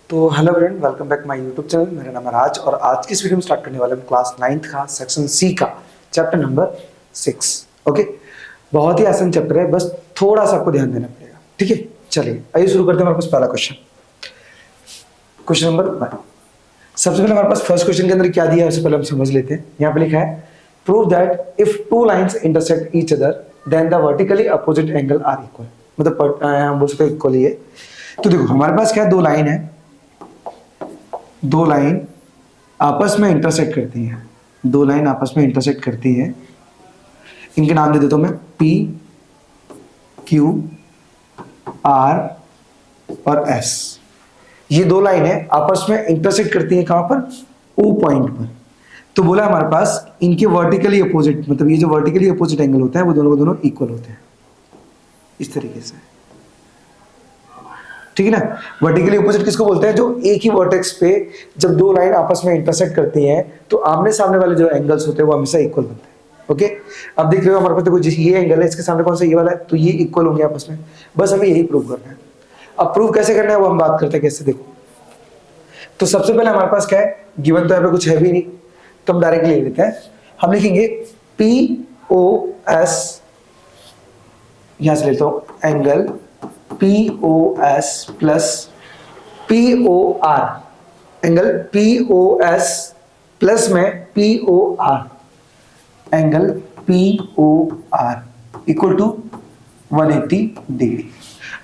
तो hello friend, welcome back my YouTube channel. मेरा नाम है राज और आज की इस वीडियो में स्टार्ट करने वाले हम क्लास 9th का सेक्शन सी का चैप्टर नंबर 6। ओके, बहुत ही आसान चैप्टर है, बस थोड़ा सा आपको ध्यान देना पड़ेगा। ठीक है, चलिए आइए शुरू करते हैं। हमारे पास पहला क्वेश्चन नंबर 1। सबसे पहले हमारे पास फर्स्ट क्वेश्चन के अंदर क्या दिया है उससे पहले हम समझ लेते हैं। यहाँ पे लिखा है prove that if two lines intersect each other then the vertically opposite angle are equal. मतलब हम बोल सकते हैं इक्वल ही है। तो देखो हमारे पास क्या है, दो लाइन है, दो लाइन आपस में इंटरसेक्ट करती हैं, दो लाइन आपस में इंटरसेक्ट करती हैं। इनके नाम दे देता हूं मैं P, Q, R और S। ये दो लाइन है आपस में इंटरसेक्ट करती हैं, कहां पर? O पॉइंट पर। तो बोला हमारे पास इनके वर्टिकली अपोजिट, मतलब ये जो वर्टिकली अपोजिट एंगल होता है वो दोनों को दोनों इक्वल होते हैं, इस तरीके से। ठीक है ना। वर्टिकली अपोजिट किसको बोलते हैं? जो एक ही वर्टेक्स पे जब दो लाइन आपस में इंटरसेक्ट करती हैं तो आमने सामने वाले जो एंगल्स होते हैं वो हमेशा इक्वल बनते हैं। ओके, अब देख रहे हो हमारे पास देखो, जिस ये एंगल है इसके सामने कौन सा? ये वाला है, तो ये इक्वल होंगे आपस में। बस हमें यही प्रूव करना है। अब प्रूव कैसे करना है वो हम बात करते हैं। कैसे? देखो, तो सबसे पहले हमारे पास क्या है, गिवन तो यहाँ पे कुछ है भी नहीं, तो हम डायरेक्टली ले लेते हैं। हम लिखेंगे POS, यहां से लेता हूं angle POS plus POR, angle POS plus में POR, angle POR equal to 180 degree.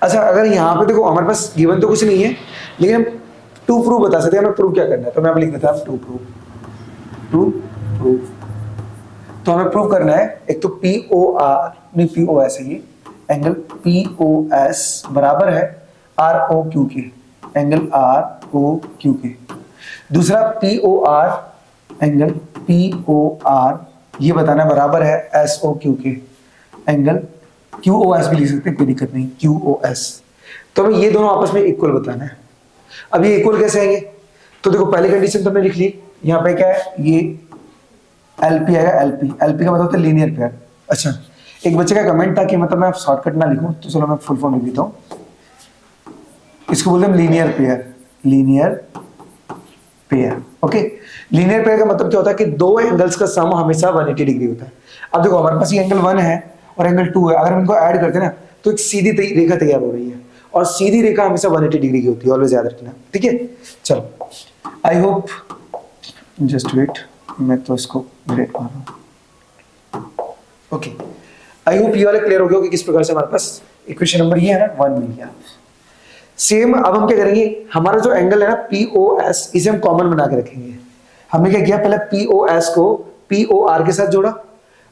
अच्छा, अगर यहां पे देखो हमारे पास गिवन तो कुछ नहीं है, लेकिन हम टू प्रूव बता सकते हैं। हमें प्रूव क्या करना है, तो मैं अब लिख देता हूं टू प्रूव। तो हमें प्रूव करना है एक तो POR नहीं POS है, ये एंगल POS बराबर है ROQ के, एंगल ROQ के। दूसरा POR, एंगल POR ये बताना बराबर है SOQ के, एंगल QOS भी लिख सकते हैं, कोई दिक्कत नहीं, QOS। तो हमें ये दोनों आपस में इक्वल बताना है। अब ये इक्वल कैसे आएंगे? तो देखो पहली कंडीशन तो हमने लिख ली, यहाँ पे क्या है, ये LP आएगा, LP का मतलब होता है लीनियर पेयर। अच्छा, एक बच्चे का कमेंट था कि मतलब मैं शॉर्टकट ना लिखूं, तो चलो मैं फुल फॉर्म लिख देता हूं। इसको बोलते हैं linear pair, linear pair. Okay, linear pair का मतलब क्या होता है कि दो एंगल्स का सम हमेशा 180 डिग्री होता है। अब देखो हमारे पास ये एंगल 1 है और एंगल 2 है, अगर हम इनको ऐड करते हैं ना तो एक सीधी रेखा तैयार हो रही है, और सीधी रेखा हमेशा 180 डिग्री की होती है, ऑलवेज याद रखना। ठीक है, चलो आई होप, जस्ट वेट, मैं तो इसको ब्रेक मार रहा हूं। ओके, आई होप ये वाला क्लियर हो गया कि किस प्रकार से हमारे पास इक्वेशन नंबर ये है ना 1 मिल गया। सेम अब हम क्या करेंगे, हमारा जो एंगल है ना POS, इसे हम कॉमन बना के रखेंगे। हमने क्या किया, पहले POS को POR के साथ जोड़ा,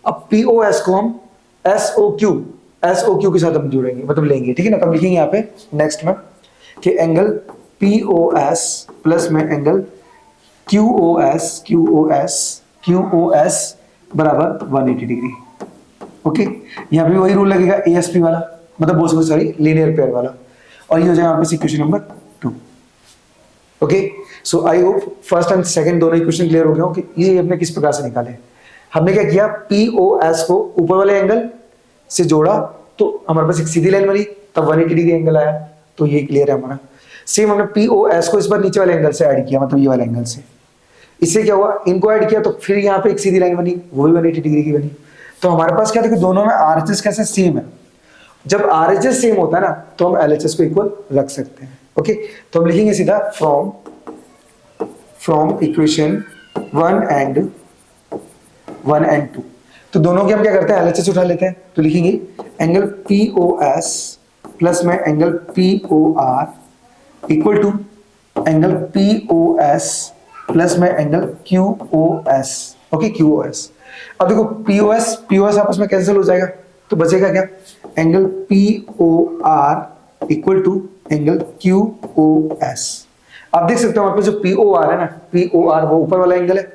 अब POS को हम SOQ के साथ हम जोड़ेंगे, मतलब लेंगे। ठीक है ना, तो हम लिखेंगे यहाँ पे नेक्स्ट में कि एंगल POS प्लस में एंगल QOS बराबर 180 डिग्री। ओके, यहाँ पे वही रूल लगेगा ASP वाला, मतलब बोल सकते सॉरी लीनियर पेयर वाला, और ये हो जाएगा यहाँ पे equation number 2। Okay, so I hope first and second दोनों इक्वेशन क्लियर हो गया हो कि ये हमने किस प्रकार से निकाले। हमने क्या किया, POS को ऊपर वाले एंगल से जोड़ा तो हमारे पास एक सीधी लाइन बनी, तब 180 डिग्री एंगल आया, तो ये क्लियर है हमारा। सेम हमने POS को इस बार नीचे वाले एंगल से ऐड किया, मतलब ये वाले एंगल से। इससे क्या हुआ, इनको ऐड किया तो फिर यहाँ पे एक सीधी लाइन बनी, वो भी 180 डिग्री की बनी। तो हमारे पास क्या था कि दोनों में RHS कैसे सेम है। जब RHS सेम होता है ना तो हम LHS को इक्वल रख सकते हैं। ओके, तो हम लिखेंगे सीधा फ्रॉम इक्वेशन 1 एंड 2। तो दोनों के हम क्या करते हैं, LHS उठा लेते हैं, तो लिखेंगे एंगल POS प्लस में angle POR equal to angle POS plus में एंगल QOS। Okay, QOS। अब देखो POS आपस में कैंसिल हो जाएगा, तो बचेगा क्या, angle POR equal to angle QOS। आप देख सकते हो हमारे पास जो POR है ना, POR वो ऊपर वाला एंगल है,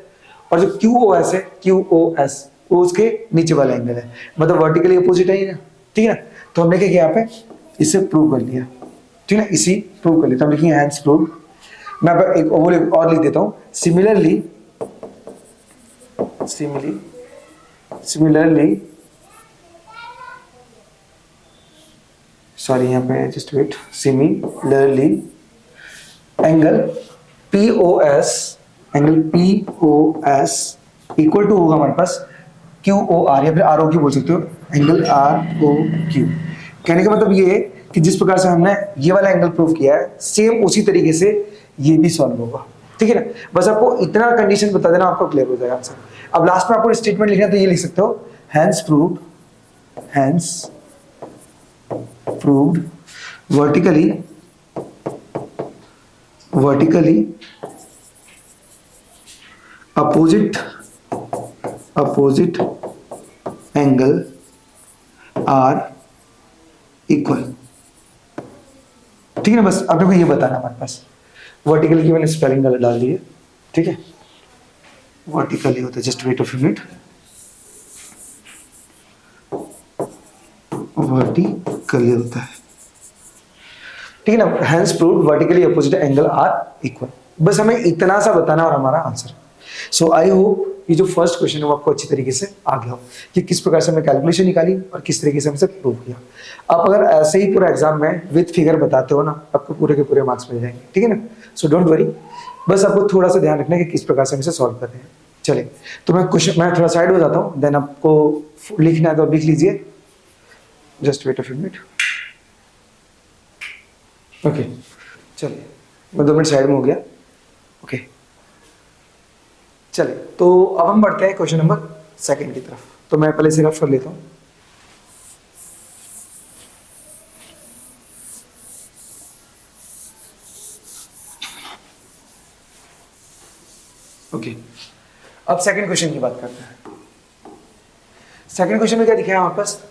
और जो QOS है, QOS वो उसके नीचे वाला एंगल है, मतलब वर्टिकली अपोजिट है ना। ठीक है ना, तो हमने क्या किया यहाँ पे, इसे प्रूव कर लिया। ठीक है ना, इसी प्रूव कर लिया। तो हम लिखेंगे हैंस प्रूव। मैं एक और लिख देता हूं, सिमिलरली सॉरी यहाँ पे just wait, similarly angle POS equal to होगा हमारे पास QOR या फिर ROQ बोल सकते हो, एंगल ROQ। कहने का मतलब ये है कि जिस प्रकार से हमने ये वाला एंगल प्रूव किया है, सेम उसी तरीके से ये भी सॉल्व होगा, ठीक है ना। बस आपको इतना कंडीशन बता देना, आपको क्लियर हो जाएगा आंसर। अब लास्ट में आपको स्टेटमेंट लिखना है तो ये लिख सकते हो, hence proved vertically opposite angle are equal, ठीक है ना। बस आपने को ये बताना हमारे पास वर्टिकल की मैंने स्पेलिंग गलत डाल दी है, ठीक है। वर्टिकली होता है, just wait of minute, vertically होता है, ठीक है ना। Hence proved vertically opposite angle are equal, बस हमें इतना सा बताना और हमारा आंसर। सो आई होप ये जो फर्स्ट क्वेश्चन है वो आपको अच्छी तरीके से आ गया हो कि किस प्रकार से हमने कैलकुलेशन निकाली और किस तरीके से हमसे प्रूव किया। आप अगर ऐसे ही पूरा एग्जाम में विद फिगर बताते हो ना, आपको पूरे के पूरे मार्क्स मिल जाएंगे, ठीक है ना। सो डोंट वरी, बस आपको थोड़ा सा ध्यान रखना है कि किस प्रकार से हम इसे सॉल्व कर रहे हैं। चलिए, तो मैं थोड़ा साइड हो जाता हूँ, देन आपको लिखना है तो लिख लीजिए, just wait a few minute. Okay, चलिए मैं 2 मिनट साइड में हो गया। ओके, चलिए तो अब हम बढ़ते हैं क्वेश्चन नंबर 2 की तरफ। तो मैं पहले से रफ कर लेता हूँ। ओके, अब सेकंड क्वेश्चन की बात करते हैं। सेकंड क्वेश्चन में क्या दिखाया हमारे पास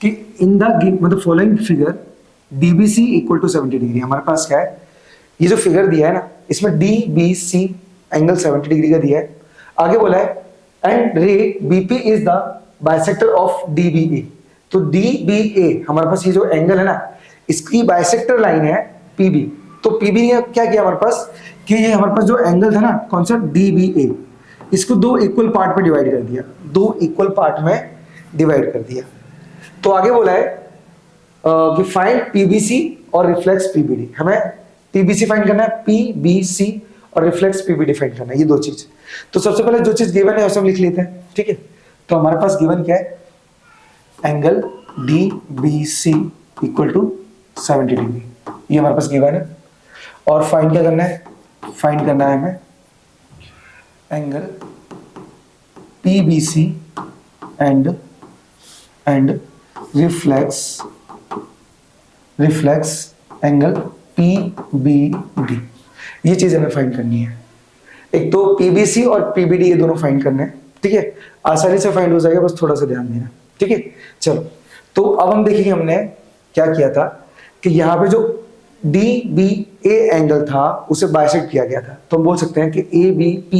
कि इन द मतलब following figure DBC equal to 70 degree. हमारे पास क्या है, ये जो फिगर दिया है ना, इसमें DBC एंगल 70 डिग्री का दिया है। आगे बोला है एंड रे BP is the bisector of DBA। तो DBA हमारे पास ये जो एंगल है ना, इसकी बाइसेक्टर लाइन है PB। तो PB ने क्या किया हमारे पास कि ये हमारे पास जो एंगल था ना, कौन सा DBA, इसको 2 इक्वल पार्ट में डिवाइड कर दिया, 2 इक्वल पार्ट में डिवाइड कर दिया। तो आगे बोला है कि फाइंड PBC और रिफ्लेक्स PBD। हमें PBC फाइंड करना है, PBC और रिफ्लेक्स PBD फाइंड करना है, ये 2 चीज। तो सबसे पहले जो चीज गिवन है उसे हम लिख लेते हैं, ठीक है। तो हमारे पास गिवन क्या है, angle DBC equal to 70 degree, ये हमारे पास गिवन है। और फाइंड क्या करना है, फाइंड करना है हमें angle PBC and reflex angle PBD, ये चीज हमें फाइंड करनी है। एक तो PBC और PBD ये दोनों फाइंड करने हैं, ठीक है। आसानी से फाइंड हो जाएगा, बस थोड़ा सा ध्यान देना, ठीक है। चलो, तो अब हम देखेंगे हमने क्या किया था कि यहाँ पे जो DBA एंगल था उसे बाइसेक्ट किया गया था। तो हम बोल सकते हैं कि ABP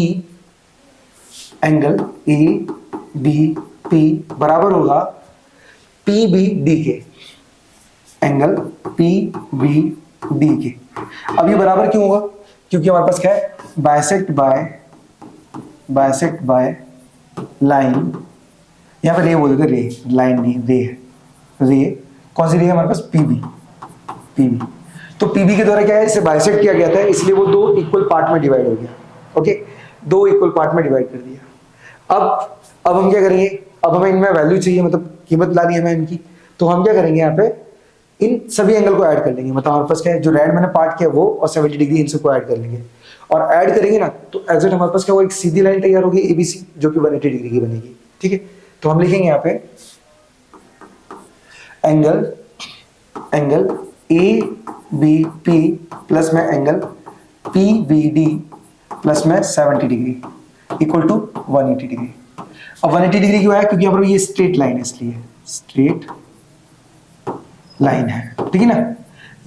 एंगल ABP बराबर होगा PBD के, एंगल PBD के। अब ये बराबर क्यों होगा, क्योंकि हमारे पास क्या है, बाइसेक्ट बाय लाइन, यहाँ पे रे बोल देते, रे लाइन नहीं, रे है, रे कौन सी रे है हमारे पास, PB। तो PB के द्वारा क्या है, इसे बाइसेक्ट किया गया था, इसलिए वो 2 इक्वल पार्ट में डिवाइड हो गया। ओके, 2 इक्वल पार्ट में डिवाइड कर दिया। अब हम क्या करेंगे, अब हमें इनमें वैल्यू चाहिए, मतलब कीमत लानी है हमें इनकी। तो हम क्या करेंगे, यहाँ पे इन सभी एंगल को ऐड कर लेंगे। मतलब हमारे पास क्या है, जो रेड मैंने पार्ट किया वो और 70 डिग्री इन सबको ऐड कर लेंगे। और ऐड करेंगे ना तो एग्जैक्ट हमारे पास क्या होगा, एक सीधी लाइन तैयार होगी ABC, जो कि 180 डिग्री की बनेगी, ठीक है। तो हम लिखेंगे यहाँ पे एंगल ABP प्लस में एंगल PBD प्लस में 70 डिग्री इक्वल टू 180 डिग्री। अब 180 डिग्री क्यों है, क्योंकि यहाँ पर ये स्ट्रेट लाइन है, इसलिए स्ट्रेट लाइन है, ठीक है ना।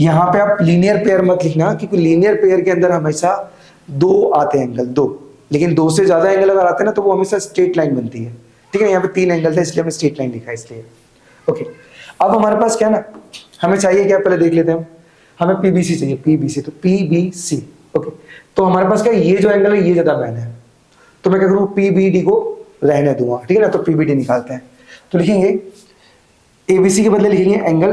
यहाँ पे आप लीनियर पेयर मत लिखना, क्योंकि लीनियर पेयर के अंदर हमेशा 2 आते हैं एंगल, 2, लेकिन 2 से ज्यादा एंगल अगर आते हैं ना तो वो हमेशा स्ट्रेट लाइन बनती है, ठीक है। यहाँ पे 3 एंगल थे इसलिए हमने स्ट्रेट लाइन लिखा है, इसलिए। ओके, अब हमारे पास क्या ना, हमें चाहिए क्या, पहले देख लेते हैं। हमें PBC चाहिए, PBC, तो PBC। ओके, तो हमारे पास क्या, ये जो एंगल है ये ज्यादा मैन है, तो मैं क्या करूँ, PBD को रहने दूंगा, ठीक है ना। तो PBD निकालते हैं, तो लिखेंगे ABC के बदले लिखेंगे एंगल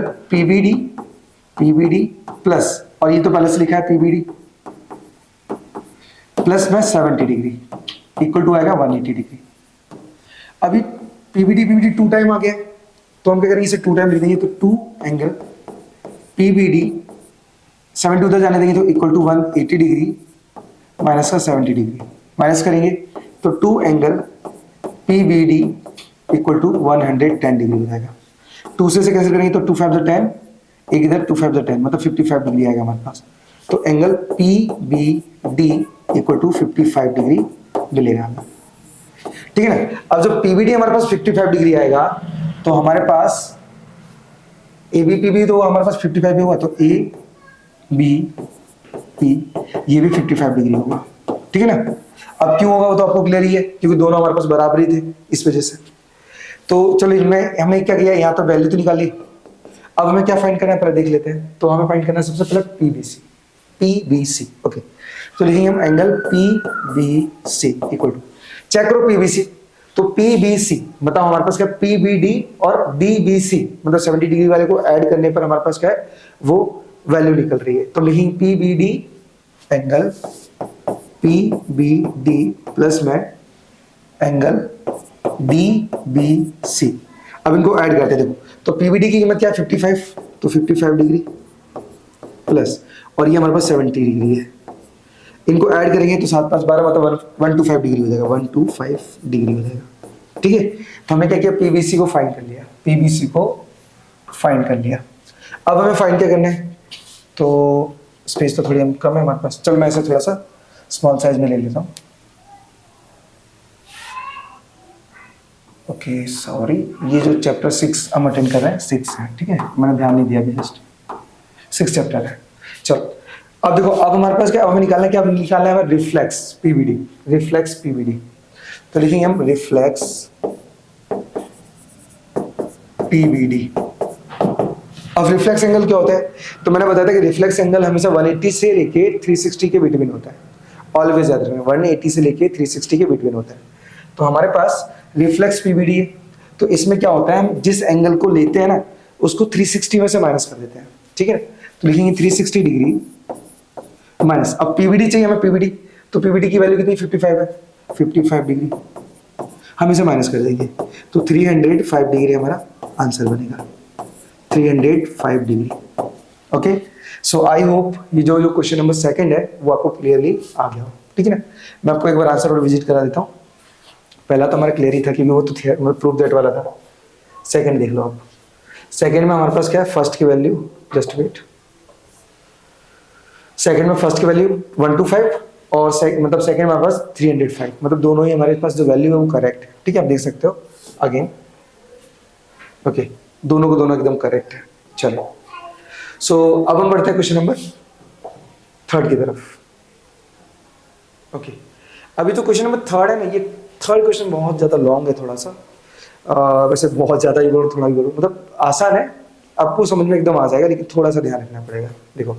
PBD प्लस, और ये तो पहले से लिखा है PBD प्लस में 70 डिग्री इक्वल टू आएगा 180 डिग्री। अभी पीबीडी टू टाइम आ गया, तो हम क्या करेंगे, इसे टू टाइम लिख देंगे, तो 2 एंगल पीबीडी 70 उधर जाने देंगे तो इक्वल टू 180 डिग्री माइनस का 70 डिग्री, माइनस करेंगे तो 2 angle PBD equal to 110 degree हो जाएगा। 2 से कैंसिल करेंगे तो 2 5 10, एक इधर 2 5 10, मतलब 55 डिग्री आएगा हमारे पास। तो angle PBD equal to 55 degree मिलेगा हमें, ठीक है ना। अब जब पीबीडी हमारे पास 55 डिग्री आएगा तो हमारे पास एबीपीबी तो हमारे पास 55 भी हुआ, तो ए बी पी ये भी 55 डिग्री होगा, ठीक है ना। अब क्यों होगा वो तो आपको क्लियर ही है, क्योंकि दोनों हमारे पास बराबर ही थे, इस वजह से। तो चलो इनमें हमने क्या किया, यहाँ तो वैल्यू तो निकाली, अब हमें क्या फाइंड करना है पहले देख लेते हैं। तो हमें फाइंड करना है सबसे पहले पीबीसी, ओके। तो लिखेंगे हम angle PBC equal to, check करो पीबीसी, तो पीबीसी मतलब हमारे पास क्या, पीबीडी और डीबीसी मतलब 70 डिग्री वाले को ऐड करने पर हमारे पास क्या है, वो वैल्यू निकल रही है। तो लिखेंगे पीबीडी एंगल पीबीडी प्लस में एंगल डीबीसी। अब इनको ऐड करते हैं, देखो तो पीबीडी की कीमत क्या है 55, तो 55 डिग्री प्लस, और ये हमारे पास 70 डिग्री है, इनको ऐड करेंगे तो 7 5 12 मतलब 125 डिग्री हो जाएगा, 125 डिग्री हो जाएगा, ठीक है। तो हमने क्या किया, पीबीसी को फाइंड कर लिया, पीबीसी को फाइंड कर लिया। अब हमें फाइंड क्या करना है, तो स्पेस तो थोड़ी हम कम है हमारे पास, चलो मैं इसे थोड़ा सा स्मॉल साइज में ले लेता हूँ। ओके सॉरी, ये जो चैप्टर 6 हम अटेंड कर रहे हैं 6 है, ठीक है, मैंने ध्यान नहीं दिया अभी, जस्ट 6 चैप्टर है। चलो अब देखो, अब हमारे पास क्या, हमें निकालना है, क्या निकालना है, हमें रिफ्लेक्स पीबीडी, रिफ्लेक्स पीबीडी। तो लिखेंगे हम रिफ्लेक्स पीबीडी। अब रिफ्लेक्स एंगल क्या होता है, तो मैंने बताया था कि रिफ्लेक्स एंगल हमेशा 180 से लेके 360 के बिटवीन होता है, ऑलवेज याद रखना, 180 से लेके 360 के बिटवीन होता है। तो हमारे पास रिफ्लेक्स पीबीडी है, तो इसमें क्या होता है, हम जिस एंगल को लेते हैं ना उसको 360 में से माइनस कर देते हैं, ठीक है। तो लिखेंगे 360 डिग्री माइनस, अब पीबीडी चाहिए हमें, पीबीडी, तो पीबीडी की वैल्यू कितनी 55 है, 55 डिग्री हम इसे माइनस कर देंगे, तो 305 डिग्री हमारा आंसर बनेगा, 305 degree, okay. So I hope ये जो क्वेश्चन नंबर 2 है वो आपको क्लियरली आ गया हो, ठीक है ना। मैं आपको एक बार आंसर और विजिट करा देता हूँ। पहला तो हमारा क्लियर ही था क्योंकि वो तो प्रूफ दैट वाला था। सेकंड देख लो आप, सेकंड में हमारे पास क्या है, फर्स्ट की वैल्यू, जस्ट वेट, सेकंड में फर्स्ट की वैल्यू 125 और मतलब सेकंड में हमारे पास 305, मतलब दोनों ही हमारे पास जो वैल्यू है वो करेक्ट है, ठीक है, आप देख सकते हो अगेन, ओके, दोनों को दोनों एकदम करेक्ट है। चलो सो अब हम बढ़ते हैं क्वेश्चन नंबर 3 की तरफ, ओके। अभी तो क्वेश्चन नंबर 3 है ना, ये 3rd क्वेश्चन बहुत ज्यादा लॉन्ग है थोड़ा सा, वैसे बहुत ज्यादा ही बोलो थोड़ा ही बोलो, मतलब आसान है, आपको समझ में एकदम आ जाएगा, लेकिन थोड़ा सा ध्यान रखना पड़ेगा। देखो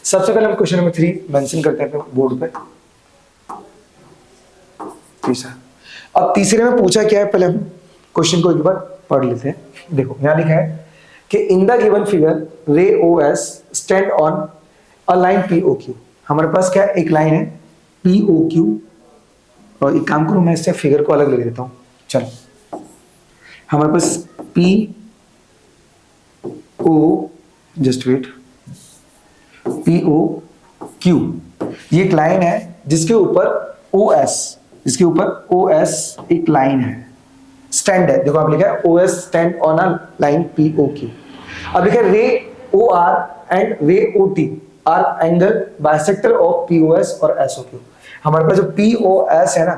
सबसे पहले हम क्वेश्चन नंबर 3 मेंशन करते हैं बोर्ड पे, तीसरा। अब तीसरे में पूछा क्या है, पहले हम क्वेश्चन को एक बार पढ़ लेते हैं। देखो यहाँ लिखा है कि in the given figure ray O S stand on a line P O Q. हमारे पास क्या एक लाइन है पी ओ क्यू, और एक काम करूं मैं इससे फिगर को अलग ले लेता हूं, चलो। हमारे पास P O, just wait, P O Q, ये एक लाइन है जिसके ऊपर ओ एस, जिसके ऊपर ओ एस एक लाइन है, स्टैंड है, देखो आप लिखा है O S stand on a line P O Q. अब लिखा है ray O R and ray O T are angle bisector of P O S और एस ओ क्यू। हमारे पास जो पी ओ एस है ना,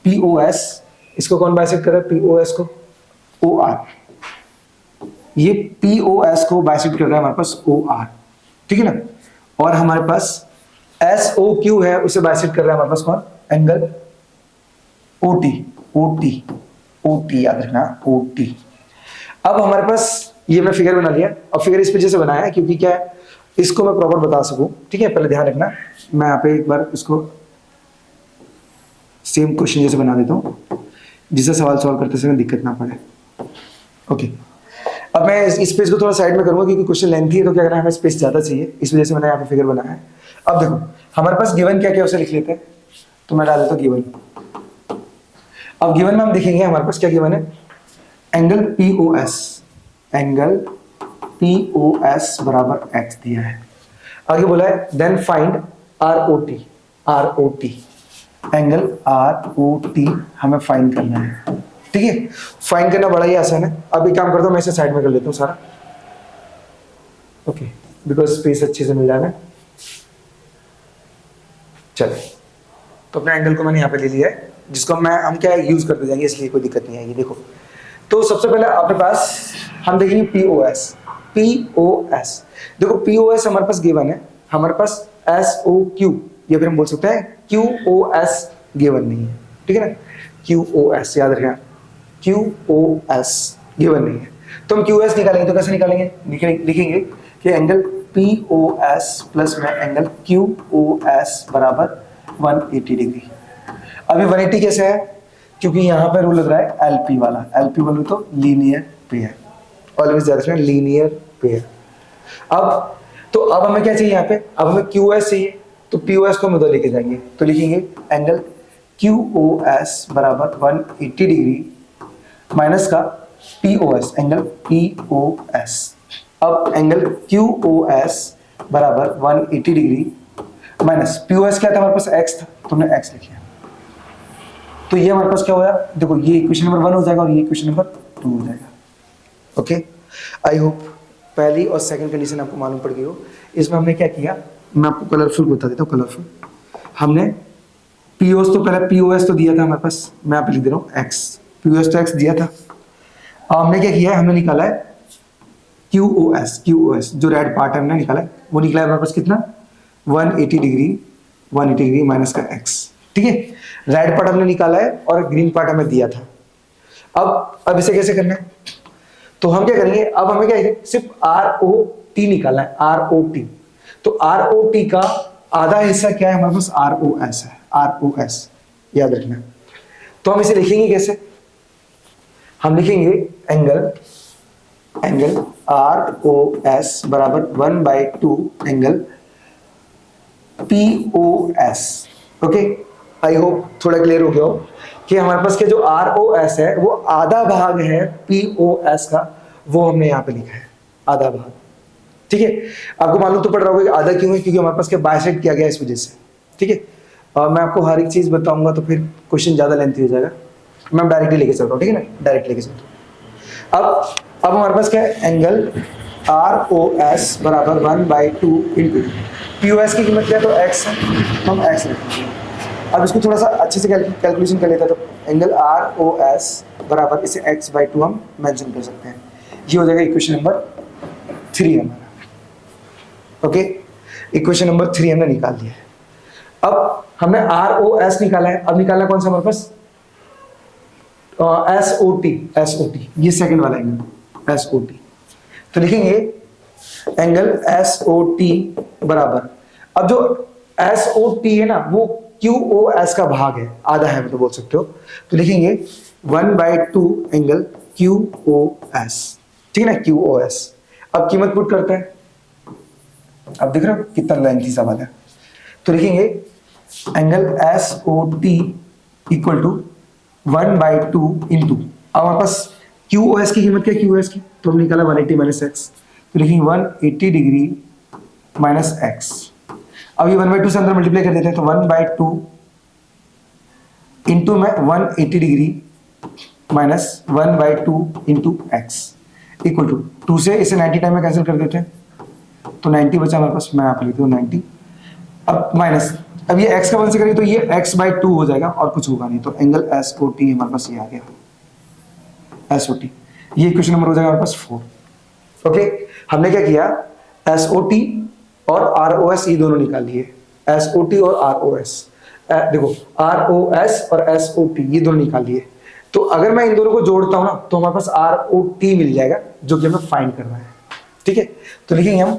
पी ओ एस, इसको कौन बाइसेक्ट कर रहा है, पी ओ एस को ओ आर, ये पी ओ एस को बाइसेक्ट कर रहा है हमारे पास ओ आर, ठीक है ना। और हमारे पास एस ओ क्यू है, उसे बाइसेक्ट कर रहा है हमारे पास कौन, angle O T, O T, O T याद रखना, ओ टी। अब हमारे पास ये मैं फिगर बना लिया, और फिगर इस वजह से बनाया है क्योंकि क्या है, इसको मैं प्रॉपर बता सकूं, ठीक है। पहले ध्यान रखना, मैं यहाँ पे एक बार इसको सेम क्वेश्चन जैसे बना देता हूँ, जिससे सवाल सॉल्व करते समय दिक्कत ना पड़े, ओके। अब मैं इस पेज को थोड़ा साइड में करूंगा क्योंकि क्वेश्चन लेंथी है, तो क्या करना है, हमें स्पेस ज्यादा चाहिए, इस वजह से मैंने यहाँ पे फिगर बनाया है। अब देखो हमारे पास गिवन क्या क्या उसे लिख लेते हैं। तो मैं डाल देता हूँ गिवन। अब गिवन में हम देखेंगे हमारे पास क्या गिवन है, एंगल POS, एंगल POS बराबर x दिया है। आगे बोला है then find ROT, ROT angle ROT हमें फाइंड करना है। ठीक है, फाइंड करना बड़ा ही आसान है। अब एक काम करता हूँ, मैं इसे साइड में कर लेता हूँ सारा, ओके, बिकॉज स्पेस अच्छे से मिल जाएगा। चलिए, तो अपने एंगल को मैंने यहाँ पे ले लिया है, जिसको हम क्या यूज करते जाएंगे, इसलिए कोई दिक्कत नहीं आएगी। देखो, तो सबसे पहले अपने पास हम देखेंगे POS, POS देखो POS हमारे पास गिवन है, हमारे पास SOQ या फिर हम बोल सकते हैं QOS गिवन नहीं है। ठीक है ना, QOS याद रखना, QOS गिवन नहीं है। तो हम QS निकालेंगे, तो कैसे निकालेंगे, लिखेंगे कि एंगल POS प्लस में एंगल QOS बराबर 180 डिग्री। अभी 180 कैसे है, क्योंकि यहाँ पे रूल लग रहा है LP वाला, LP वाला तो लीनियर पेयर, ऑलवेज याद रखना लीनियर पेयर। अब हमें क्या चाहिए यहाँ पे, अब हमें QS चाहिए, तो POS को हम उधर लेके जाएंगे, तो लिखेंगे एंगल QOS बराबर 180 डिग्री माइनस का POS, एंगल POS। अब एंगल QOS बराबर 180 डिग्री माइनस POS क्या था हमारे पास, x था, तो हमने x लिखा। तो ये हमारे पास क्या हुआ, देखो ये इक्वेशन नंबर 1 हो जाएगा और ये इक्वेशन नंबर 2 हो जाएगा। ओके, आई होप पहली और सेकंड कंडीशन आपको मालूम पड़ गई हो। इसमें हमने क्या किया, मैं आपको कलरफुल बता देता हूँ। कलरफुल हमने POS तो पहले POS तो दिया था हमारे पास, मैं यहाँ पे लिख दे रहा हूँ x, POS तो x दिया था। अब हमने क्या किया है, हमने निकाला है QOS जो रेड पार्ट है हमने निकाला है, वो निकला है हमारे पास कितना 180 डिग्री माइनस का x। ठीक है, रेड पार्ट हमने निकाला है और ग्रीन पार्ट हमें दिया था। अब इसे कैसे करना है, तो हम क्या करेंगे, अब हमें क्या है, सिर्फ ROT निकालना है, ROT। तो ROT का आधा हिस्सा क्या है हमारे पास, ROS है, ROS याद रखना। तो हम इसे लिखेंगे कैसे, हम लिखेंगे एंगल ROS बराबर 1/2 angle POS। Okay, I hope थोड़ा क्लियर हो गया हो कि हमारे पास के जो ROS है वो आधा भाग है POS का, वो हमने यहाँ पे लिखा है आधा भाग। ठीक है, आपको मालूम तो पड़ रहा होगा कि आधा क्यों है, क्योंकि हमारे पास क्या बाइसेक्ट किया गया इस वजह से। ठीक है, मैं आपको हर एक चीज बताऊंगा तो फिर क्वेश्चन ज्यादा लेंथी हो जाएगा, मैं डायरेक्टली लेके चल रहा हूँ। ठीक है ना, डायरेक्ट लेके चलता हूँ। अब हमारे पास क्या है, एंगल ROS बराबर 1/2 इंटू POS की कीमत क्या है, तो x है, तो हम x रखेंगे। अब इसको थोड़ा सा अच्छे से कैलकुलेशन कर लेते हैं, तो एंगल ROS बराबर इसे x/2 हम मेंशन कर सकते हैं। ये हो जाएगा इक्वेशन नंबर 3 हमारा। ओके, इक्वेशन नंबर 3 हमने निकाल लिया है। अब हमने ROS निकाला है, अब निकालना कौन सा हमारे पास, SOT, ये सेकंड वाला एंगल SOT। तो लिखेंगे एंगल SOT बराबर, अब जो SOT है ना वो QOS का भाग है, आधा है मतलब बोल सकते हो, तो लिखेंगे 1/2 एंगल QOS। ठीक है ना, QOS। अब कीमत पुट करते हैं, अब देख रहे हो कितना लेंथी सवाल है, तो लिखेंगे angle SOT equal to 1/2 into, अब हमारे पास QOS की कीमत क्या है, QOS की तो हम निकाला 180 माइनस x, तो लिखेंगे 180 डिग्री माइनस x। अब ये 1/2 से अंदर मल्टीप्लाई कर देते हैं, तो 1/2 इंटू में 180 degree minus 1/2 into x equal to 2 से इसे 90 टाइम में कैंसिल कर देते हैं, तो 90 बचा हमारे पास, मैं आप लिखता हूँ 90। अब माइनस, अब ये x का 1 से करिए तो ये x/2 हो जाएगा और कुछ होगा नहीं, तो एंगल SOT हमारे पास ये आ गया SOT। ये इक्वेशन नंबर हो जाएगा हमारे पास 4। ओके, हमने क्या किया, SOT और ROS ये दोनों निकाल लिए, SOT और ROS, देखो ROS और SOT ये दोनों निकाल लिए। तो अगर मैं इन दोनों को जोड़ता हूं ना तो हमारे पास ROT मिल जाएगा, जो कि हमें फाइंड करना है। ठीक है, तो लिखेंगे हम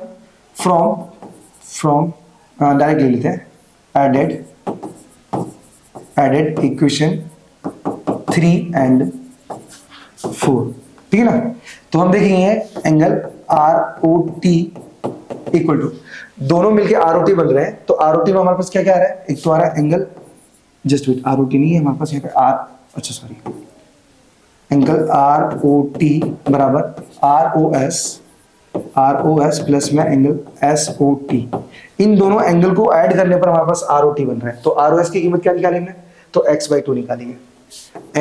फ्रॉम डायरेक्ट ले लेते हैं, एडेड इक्वेशन 3 and 4। ठीक है ना, तो हम देखेंगे एंगल ROT इक्वल टू, दोनों मिलके ROT बन रहे हैं, तो ROT में हमारे पास क्या क्या आ रहा है, एक तो आ रहा है angle just wait, R O T नहीं है हमारे पास यहाँ पे आर, अच्छा sorry, angle R O T बराबर आर ओ एस प्लस में एंगल एस ओ टी, इन दोनों एंगल को ऐड करने पर हमारे पास आर ओ टी बन रहा है। तो आर ओ एस की कीमत क्या निकालेंगे, तो x/2 निकालेंगे,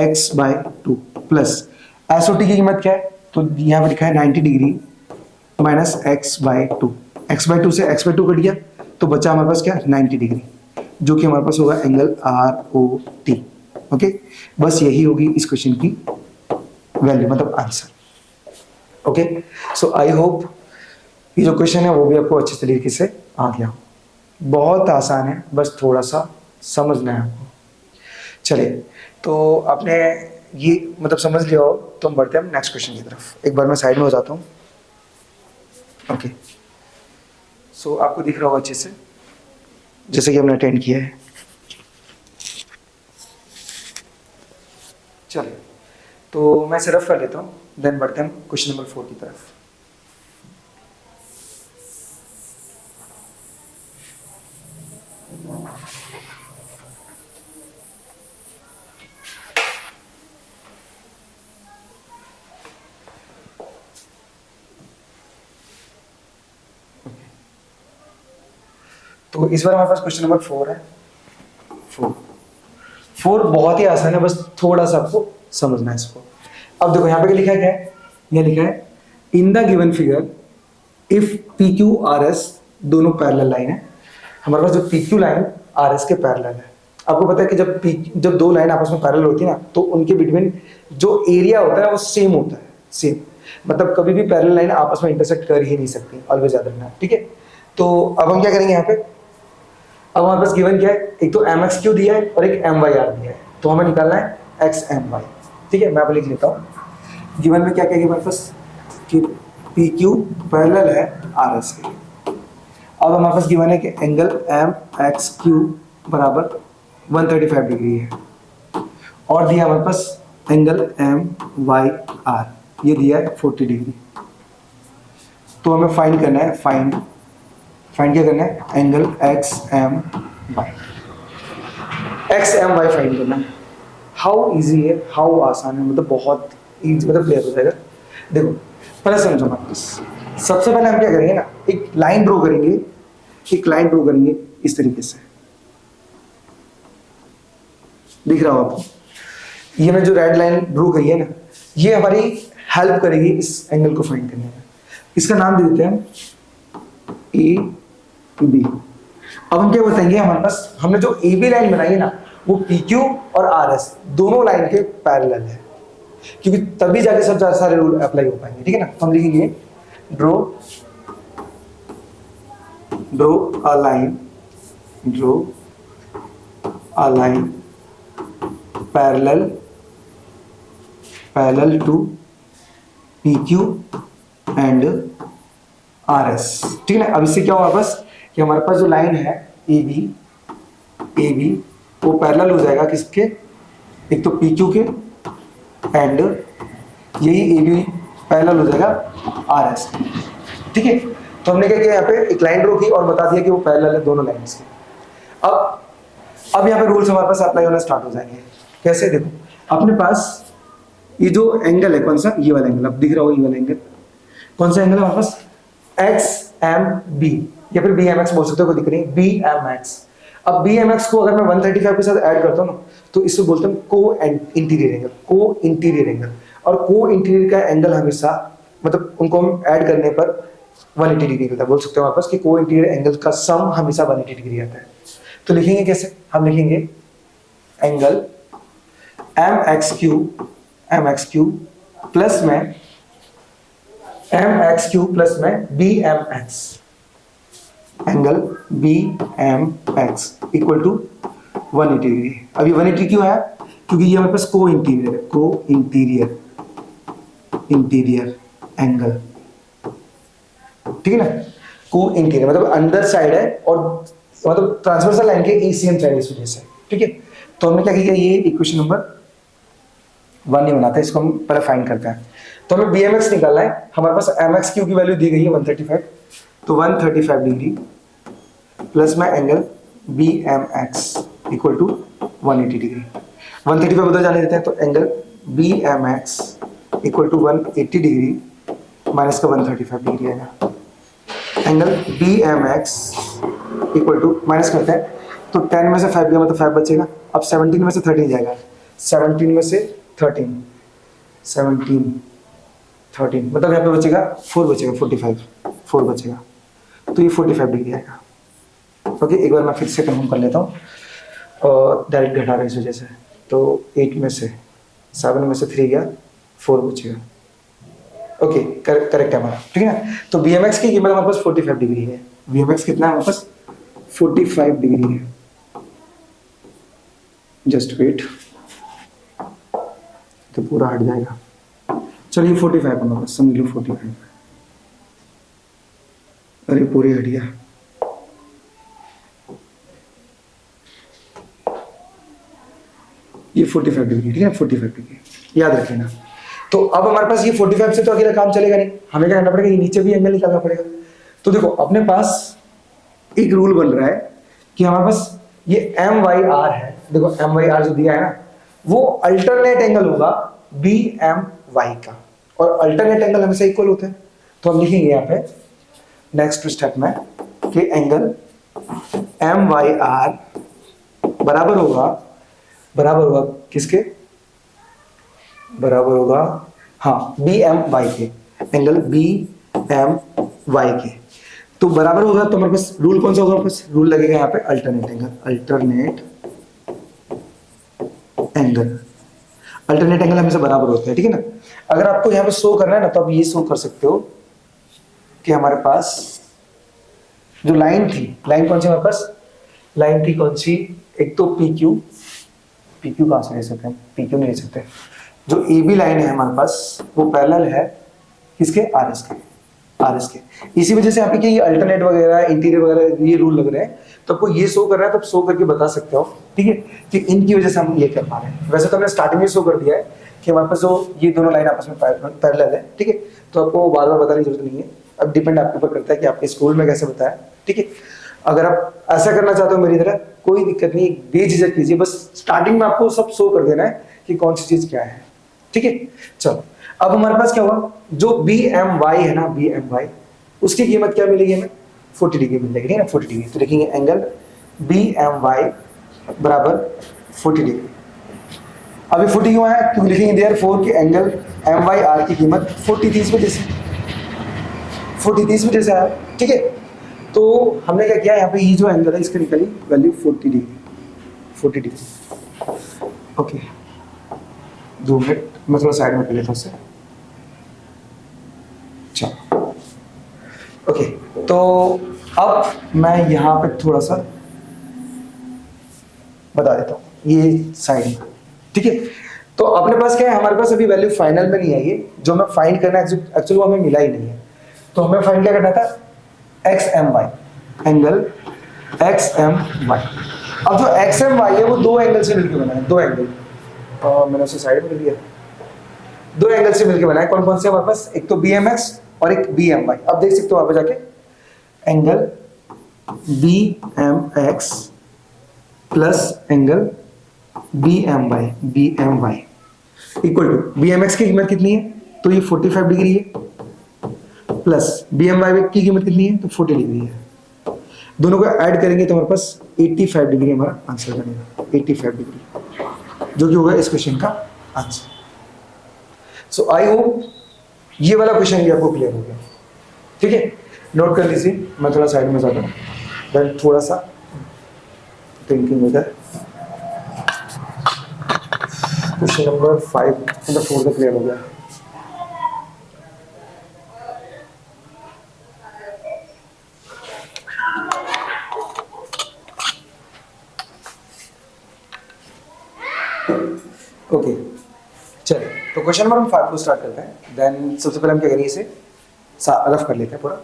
x/2 plus S O T की कीमत क्या है, तो यहाँ पे लिखा है 90 डिग्री माइनस x/2, x/2 से x/2 कट गया तो बचा हमारे पास क्या 90 डिग्री, जो कि हमारे पास होगा angle R O T. Okay, बस यही होगी इस क्वेश्चन की वैल्यू, मतलब answer. Okay, so I hope ये जो क्वेश्चन है वो भी आपको अच्छे तरीके से आ गया हो। बहुत आसान है, बस थोड़ा सा समझना है आपको। चलिए, तो आपने ये मतलब समझ लिया हो तो हम बढ़ते हैं नेक्स्ट क्वेश्चन की तरफ। एक बार मैं साइड में हो जाता हूँ। ओके, सो आपको दिख रहा होगा अच्छे से, जैसे कि हमने अटेंड किया है। चलिए, तो मैं सिर्फ कर लेता हूँ, देन बढ़ते हैं क्वेश्चन नंबर 4 की तरफ। तो इस बार हमारे पास क्वेश्चन नंबर 4 है। 4 बहुत ही आसान है, बस थोड़ा सा आपको समझना है इसको। अब देखो यहाँ पे लिखा है क्या है, यह लिखा है in the given figure if P Q R S दोनों पैरेलल लाइन है। हमारे पास जो P Q line R S के पैरेलल है। आपको पता है कि जब दो लाइन आपस में पैरेलल होती है ना, तो उनके बिटवीन जो एरिया होता है वो सेम होता है, सेम। मतलब कभी भी पैरेलल लाइन आपस में इंटरसेक्ट कर ही नहीं सकती, ऑलवेज याद रखना, ठीक है। तो अब हम क्या करेंगे यहाँ पे, अब हमारे पास गिवन क्या है, एक तो एम एक्स क्यू दिया है और एक एम वाई आर दिया है, तो हमें निकालना है एक्स एम वाई, ठीक है। मैं अब लिख लेता हूँ गिवन में क्या क्या हमारे पास कि पी क्यू पैरेलल है आर एस के। अब हमारे पास गिवन है कि एंगल एम एक्स क्यू बराबर 135 डिग्री है, और दिया हमारे पास एंगल एम वाई आर, ये दिया है 40 डिग्री। तो हमें फाइंड करना है, फाइंड क्या करना है, angle X M Y, X M Y find करना है। हाउ इजी है, हाउ आसान है, मतलब बहुत इजी, मतलब क्लियर हो जाएगा। देखो पहले समझो हमारे, सबसे पहले हम क्या करेंगे ना, एक लाइन ड्रॉ करेंगे, इस तरीके से। दिख रहा हो आपको, ये मैं जो रेड लाइन ड्रॉ करी है ना, ये हमारी हेल्प करेगी इस एंगल को फाइंड करने में। इसका नाम दे देते हैं ए बी। अब हम क्या बताएंगे, हमारे पास हमने जो ए बी लाइन बनाई है ना, वो पी क्यू और आर एस दोनों लाइन के पैरेलल है, क्योंकि तभी जाके सब सारे रूल अप्लाई हो पाएंगे, ठीक है ना। तो हम लिखेंगे draw a line parallel to P Q and R S, ठीक है ना। अब इससे क्या होगा बस कि हमारे पास जो लाइन है ए बी वो पैरेलल हो जाएगा किसके, एक तो पी क्यू के, एंड यही ए बी पैरेलल हो जाएगा आर एस, ठीक है। तो हमने क्या किया, यहाँ पे एक लाइन ड्रॉ की और बता दिया कि वो पैरेलल है दोनों लाइन्स के। अब यहाँ पे रूल्स हमारे पास अप्लाई होना स्टार्ट हो जाएंगे। कैसे, देखो अपने पास ये जो एंगल है, कौन सा, ये वाला एंगल, अब दिख रहा हो ये वाला एंगल, कौन सा एंगल है हमारे पास, एक्स एम बी, या फिर बी एम एक्स बोल सकते हो, कोई दिक्कत नहीं, बी एम एक्स। अब बी एम एक्स को अगर मैं 135 के साथ ऐड करता हूँ ना, तो इसको बोलते हैं को इंटीरियर एंगल, और को इंटीरियर का एंगल हमेशा, मतलब उनको हम ऐड करने पर 180 डिग्री होता है। बोल सकते हो हमारे पास कि को इंटीरियर एंगल का सम हमेशा 180 डिग्री आता है। तो लिखेंगे कैसे, हम लिखेंगे angle M X Q plus में B M X, angle B M X equal to 180 degree. अब ये 180 क्यों है, क्योंकि ये हमारे पास को इंटीरियर एंगल, ठीक है ना। को इंटीरियर मतलब अंदर साइड है, और मतलब ट्रांसवर्सल लाइन के ईसीएम साइड इस वजह से, ठीक है। तो हमने क्या किया, ये इक्वेशन नंबर 1 नहीं बनाता, इसको हम पहले फाइंड करते हैं। तो हमें बी एम एक्स निकालना है, हमारे पास एम एक्स क्यू की वैल्यू दी गई है 135, तो 135 डिग्री प्लस में angle B M X equal to 180 degree. 135 उधर जाने देते हैं, तो angle B M X equal to 180 degree minus का 135 डिग्री आएगा। Angle B M X equal to minus करते हैं, तो 10 में से 5 गया मतलब 5 बचेगा। अब 17 में से 13 जाएगा, 17 में से 13, 17 13 मतलब यहाँ पे बचेगा 4 बचेगा, 45 4 बचेगा, तो ये 45 डिग्री आएगा। ओके, एक बार मैं फिर से कंफर्म कर लेता हूँ और डायरेक्ट घटा रहा है इस वजह से। तो 8 में से 7 में से 3 गया, 4 बचेगा। ओके, करेक्ट है हमारा, ठीक है ना। तो बी एम एक्स की कीमत हमारे पास 45 डिग्री है। बी एम एक्स कितना है हमारे पास? 45 डिग्री है। जस्ट वेट, तो पूरा हट जाएगा। चलिए 45 हमारे पास, समझ लो 45। अरे पूरी हट गया। ये 45 डिग्री, ठीक है, 45 डिग्री याद रखिए ना। तो अब हमारे पास ये 45 से तो अकेला काम चलेगा नहीं, हमें क्या करना पड़ेगा, ये नीचे भी एंगल निकालना पड़ेगा। तो देखो अपने पास एक रूल बन रहा है कि हमारे पास ये एम वाई आर है। देखो एम वाई आर जो दिया है ना, वो अल्टरनेट एंगल होगा बी एम वाई का, और अल्टरनेट एंगल हमेशा इक्वल होते हैं। तो हम लिखेंगे यहाँ पे नेक्स्ट स्टेप में कि एंगल एम वाई आर बराबर होगा किसके? बराबर होगा, हाँ, बी एम वाई के, एंगल बी एम वाई के। तो बराबर होगा, तो हमारे पास रूल कौन सा होगा? बस रूल लगेगा यहाँ पे अल्टरनेट एंगल। अल्टरनेट एंगल हमेशा बराबर होते हैं, ठीक है ना। अगर आपको यहाँ पे शो करना है ना, तो आप ये शो कर सकते हो कि हमारे पास जो लाइन थी, लाइन कौन सी हमारे पास? लाइन थी कौन सी? एक तो पी क्यू कहां से ले सकते हैं? पी क्यू नहीं ले सकते। जो ए बी लाइन है हमारे पास, वो पैरेलल है किसके? आर एस के। इसी वजह से यहाँ पे कि ये अल्टरनेट वगैरह, इंटीरियर वगैरह ये रूल लग रहे हैं। तो आपको ये शो कर रहा है, तो आप शो करके बता सकते हो, ठीक है, कि इनकी वजह से हम ये कर पा रहे हैं। वैसे तो हमने स्टार्टिंग में शो कर दिया है कि हमारे पास जो ये दोनों लाइन आपस में पैरेलल है, ठीक है। तो आपको बार बार बताने की जरूरत नहीं है। अब डिपेंड आपके ऊपर करता है कि आपके स्कूल में कैसे बताया, ठीक है। अगर आप ऐसा करना चाहते हो मेरी तरह, कोई दिक्कत नहीं, बेझिझक कीजिए। बस स्टार्टिंग में आपको सब शो कर देना है कि कौन सी चीज क्या है, ठीक है। चलो अब हमारे पास क्या हुआ, जो बी एम वाई है ना, बी एम वाई, उसकी कीमत क्या मिलेगी हमें? 40 डिग्री मिल जाएगी, ठीक है ना, 40 डिग्री। तो लिखेंगे एंगल बी एम वाई बराबर 40 डिग्री। अभी 40 क्यों आया? क्योंकि लिखेंगे देयरफॉर कि एंगल एम वाई आर की कीमत 40 30 वजह से, 40 30 वजह से आया, ठीक है। तो हमने क्या किया, यहाँ पे ये जो एंगल है इसकी निकली वैल्यू 40 डिग्री। ओके, 2 मिनट मैं थोड़ा साइड में कर लेता हूँ उससे। चलो ओके, तो अब मैं यहाँ पे थोड़ा सा बता देता हूँ ये साइड में, ठीक है। तो अपने पास क्या है, हमारे पास अभी वैल्यू फाइनल में नहीं आई है। जो हमें फाइंड करना है एक्चुअली वो हमें मिला ही नहीं है। तो हमें फाइंड क्या करना था? X M Y, angle X M Y. अब जो एक्स एम वाई है वो दो एंगल से मिलकर बना है, दो एंगल, मैंने उसे साइड में लिया, दो एंगल से मिलकर बना है। कौन कौन से हमारे पास? एक तो बी एम एक्स और एक बी एम वाई। अब देख सकते हो वहां पे जाके, angle B M X plus angle B M Y equal to B M X की कीमत कितनी है? तो ये 45 डिग्री है, प्लस बी एम वाई की कीमत कितनी है? तो 40 डिग्री है। दोनों को ऐड करेंगे तो हमारे पास 85 डिग्री हमारा आंसर बनेगा, 85 डिग्री, जो कि होगा इस क्वेश्चन का आंसर। सो आई होप ये वाला क्वेश्चन भी आपको क्लियर हो गया, ठीक है। नोट कर लीजिए, मैं थोड़ा साइड में जाता हूँ, देन थोड़ा सा थिंकिंग उधर। क्वेश्चन नंबर 5 मतलब 4 का क्लियर हो गया। ओके चलिए, तो क्वेश्चन नंबर 5 को स्टार्ट करते हैं। देन सबसे पहले हम क्या करेंगे, इसे रफ कर लेते हैं पूरा।